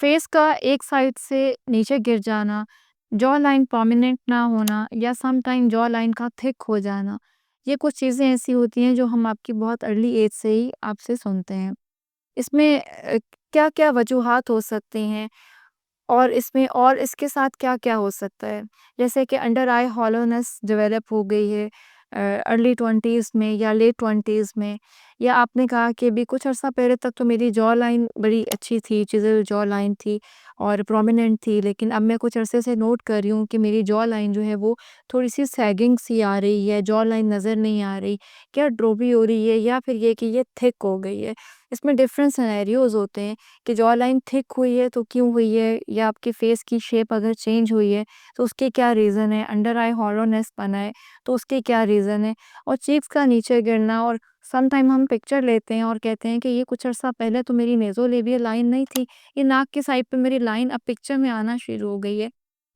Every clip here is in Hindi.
फेस का एक साइड से नीचे गिर जाना, जॉ लाइन प्रोमिनेंट ना होना या सम टाइम जॉ लाइन का थिक हो जाना, ये कुछ चीज़ें ऐसी होती हैं जो हम आपकी बहुत अर्ली एज से ही आपसे सुनते हैं। इसमें क्या-क्या वजूहात हो सकती हैं और इसके साथ क्या-क्या हो सकता है? जैसे कि अंडर आई हॉलोनेस डेवलप हो गई है अर्ली 20s में या लेट 20s में, या आपने कहा कि अभी कुछ अर्सा पहले तक तो मेरी जॉ लाइन बड़ी अच्छी थी, चिज़ल जॉ लाइन थी और प्रोमिनेंट थी, लेकिन अब मैं कुछ अरसे से नोट कर रही हूँ कि मेरी जॉ लाइन जो है वो थोड़ी-सी सैगिंग सी आ रही है, जॉ लाइन नज़र नहीं आ रही। क्या ड्रॉपी हो रही है या फिर ये कि ये थिक हो गई है? इसमें डिफरेंट सिनेरियोज़ होते हैं कि जॉ लाइन थिक हुई है तो क्यों हुई है, या आपके फेस की शेप अगर चेंज हुई है तो उसके क्या रीज़न है, अंडर आई हॉलोनेस बना है तो उसके क्या रीज़न है, और चीक्स का नीचे गिरना। और सम टाइम हम पिक्चर लेते हैं और कहते हैं कि ये कुछ अर्सा पहले तो मेरी नेज़ोलेबियल लाइन नहीं थी, ये नाक की साइड पे मेरी लाइन अब पिक्चर में आना शुरू हो गई है।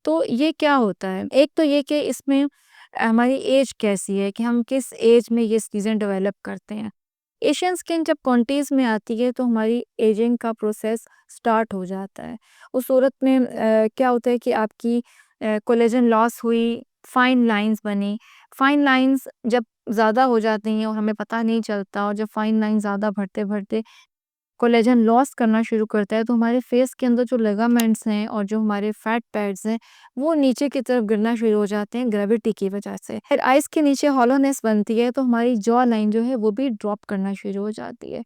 तो ये क्या होता है? एक तो ये कि इसमें हमारी एज कैसी है, कि हम किस एज में ये चीज़ें डेवलप करते हैं। एशियन स्किन जब 20s में आती है तो हमारी एजिंग का प्रोसेस स्टार्ट हो जाता है। उस सूरत में क्या होता है कि आपकी कोलेजन लॉस हुई, फाइन लाइंस बनी। फाइन लाइंस जब ज़्यादा हो जाती हैं और हमें पता नहीं चलता, और जब फाइन लाइन ज़्यादा बढ़ते-बढ़ते कोलेजन लॉस करना शुरू करता है तो हमारे फेस के अंदर जो लिगामेंट्स हैं और जो हमारे फैट पैड्स हैं वो नीचे की तरफ गिरना शुरू हो जाते हैं ग्रेविटी की वजह से। फिर आइज़ के नीचे हॉलोनेस बनती है तो हमारी जॉ लाइन जो है वो भी ड्रॉप करना शुरू हो जाती है।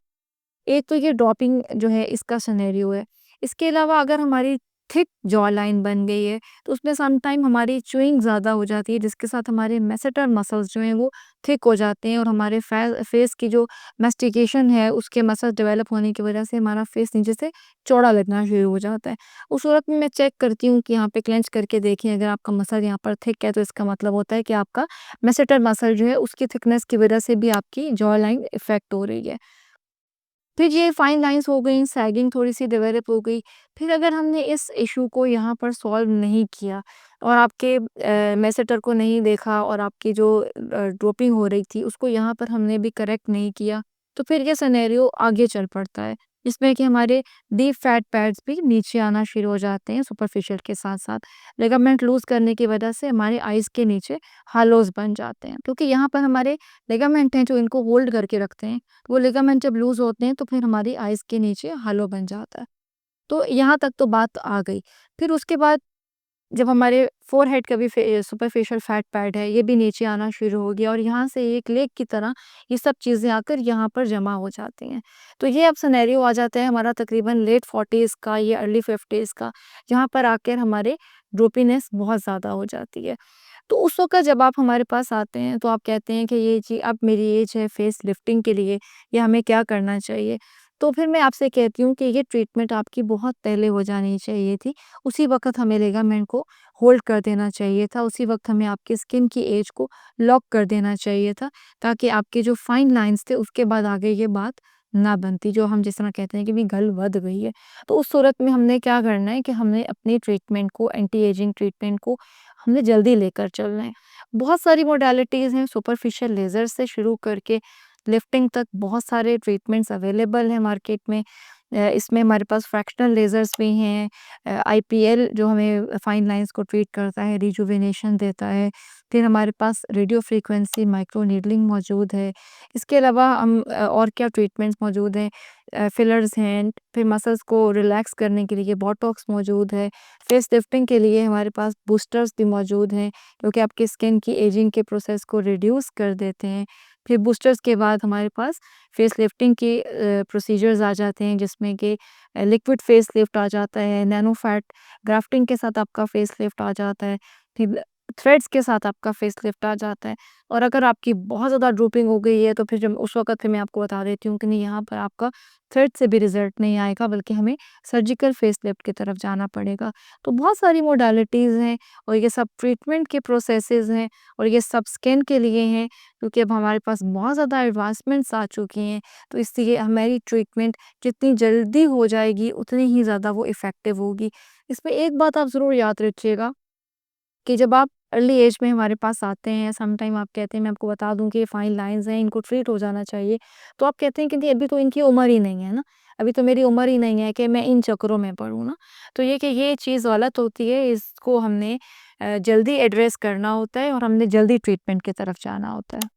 एक तो ये ड्रॉपिंग जो है इसका सिनेरियो है। इसके अलावा अगर हमारी थिक जॉ लाइन बन गई है तो उसमें सम टाइम हमारी च्यूइंग ज़्यादा हो जाती है, जिसके साथ हमारे मैसेटर मसल्स जो हैं वो थिक हो जाते हैं और हमारे फेस की जो मैस्टिकेशन है उसके मसल डेवलप होने की वजह से हमारा फेस नीचे से चौड़ा लगना शुरू हो जाता है। उस सूरत में मैं चेक करती हूँ कि यहाँ पे क्लेंच करके देखिए, अगर आपका मसल यहाँ पर थिक है तो इसका मतलब होता है कि आपका मैसेटर मसल जो है उसकी थिकनेस की वजह से भी आपकी जॉ लाइन इफ़ेक्ट हो रही है। फिर ये फाइन लाइन्स हो गई, सैगिंग थोड़ी-सी डेवलप हो गई। फिर अगर हमने इस इश्यू को यहाँ पर सॉल्व नहीं किया और आपके मैसेटर को नहीं देखा और आपकी जो ड्रॉपिंग हो रही थी उसको यहाँ पर हमने भी करेक्ट नहीं किया, तो फिर ये सिनेरियो आगे चल पड़ता है, जिसमें कि हमारे डीप फैट पैड्स भी नीचे आना शुरू हो जाते हैं सुपरफिशियल के साथ-साथ। लिगामेंट लूज़ करने की वजह से हमारे आइज़ के नीचे हालोज़ बन जाते हैं, क्योंकि यहाँ पर हमारे लिगामेंट हैं जो इनको होल्ड करके रखते हैं। वो लिगामेंट जब लूज़ होते हैं तो फिर हमारी आइज़ के नीचे हलो बन जाता है। तो यहाँ तक तो बात आ गई। फिर उसके बाद जब हमारे फ़ोरहेड का भी सुपरफिशियल फैट पैड है, ये भी नीचे आना शुरू हो गया और यहाँ से एक लेक की तरह ये सब चीज़ें आकर यहाँ पर जमा हो जाती हैं। तो ये अब सिनेरियो आ जाता है हमारा तकरीबन लेट 40s का या अर्ली 50s का, जहाँ पर आकर हमारे ड्रोपीनेस बहुत ज़्यादा हो जाती है। तो उस वक़्त जब आप हमारे पास आते हैं तो आप कहते हैं कि ये जी अब मेरी एज है फेस लिफ्टिंग के लिए, या हमें क्या करना चाहिए? तो फिर मैं आपसे कहती हूँ कि ये ट्रीटमेंट आपकी बहुत पहले हो जानी चाहिए थी। उसी वक़्त हमें लिगामेंट को होल्ड कर देना चाहिए था, उसी वक़्त हमें आपकी स्किन की एज को लॉक कर देना चाहिए था, ताकि आपके जो फाइन लाइन्स थे उसके बाद आगे ये बात ना बनती, जो हम जिस तरह कहते हैं कि भी गल वध गई है। तो उस सूरत में हमने क्या करना है कि हमने अपनी ट्रीटमेंट को, एंटी एजिंग ट्रीटमेंट को हमने जल्दी लेकर चलना है। बहुत सारी मोडालिटीज़ हैं, सुपरफिशियल लेज़र से शुरू करके लिफ्टिंग तक बहुत सारे ट्रीटमेंट्स अवेलेबल हैं मार्केट में। इसमें हमारे पास फ्रैक्शनल लेज़र्स भी हैं, आईपीएल जो हमें फाइन लाइन्स को ट्रीट करता है, रिजुविनेशन देता है। फिर हमारे पास रेडियो फ्रीक्वेंसी माइक्रो नीडलिंग मौजूद है। इसके अलावा हम और क्या ट्रीटमेंट्स मौजूद हैं, फिलर्स हैं, फिर मसल्स को रिलैक्स करने के लिए बोटॉक्स मौजूद है। फेस लिफ्टिंग के लिए हमारे पास बूस्टर्स भी मौजूद हैं, जो कि आपकी स्किन की एजिंग के प्रोसेस को रिड्यूस कर देते हैं। फिर बूस्टर्स के बाद हमारे पास फेस लिफ्टिंग के प्रोसीजर्स आ जाते हैं, जिसमें कि लिक्विड फेस लिफ्ट आ जाता है, नैनो फैट ग्राफ्टिंग के साथ आपका फेस लिफ्ट आ जाता है, फिर थ्रेड्स के साथ आपका फेस लिफ्ट आ जाता है। और अगर आपकी बहुत ज़्यादा ड्रूपिंग हो गई है तो फिर जब उस वक़्त फिर मैं आपको बता देती हूँ कि नहीं, यहाँ पर आपका थ्रेड से भी रिज़ल्ट नहीं आएगा, बल्कि हमें सर्जिकल फेस लिफ्ट की तरफ जाना पड़ेगा। तो बहुत सारी मोडालिटीज़ हैं और ये सब ट्रीटमेंट के प्रोसेसेस हैं, और ये सब स्किन के लिए हैं, क्योंकि अब हमारे पास बहुत ज़्यादा एडवांसमेंट्स आ चुकी हैं। तो इसलिए हमारी ट्रीटमेंट जितनी जल्दी हो जाएगी उतनी ही ज़्यादा वो इफ़ेक्टिव होगी। इसमें एक बात आप ज़रूर याद रखिएगा कि जब आप अर्ली एज में हमारे पास आते हैं, सम टाइम आप कहते हैं मैं आपको बता दूँ कि ये फाइन लाइन्स हैं, इनको ट्रीट हो जाना चाहिए। तो आप कहते हैं कि अभी तो इनकी उम्र ही नहीं है ना, अभी तो मेरी उम्र ही नहीं है कि मैं इन चक्करों में पड़ूँ ना। तो ये चीज़ गलत होती है, इसको हमने जल्दी एड्रेस करना होता है और हमने जल्दी ट्रीटमेंट की तरफ जाना होता है।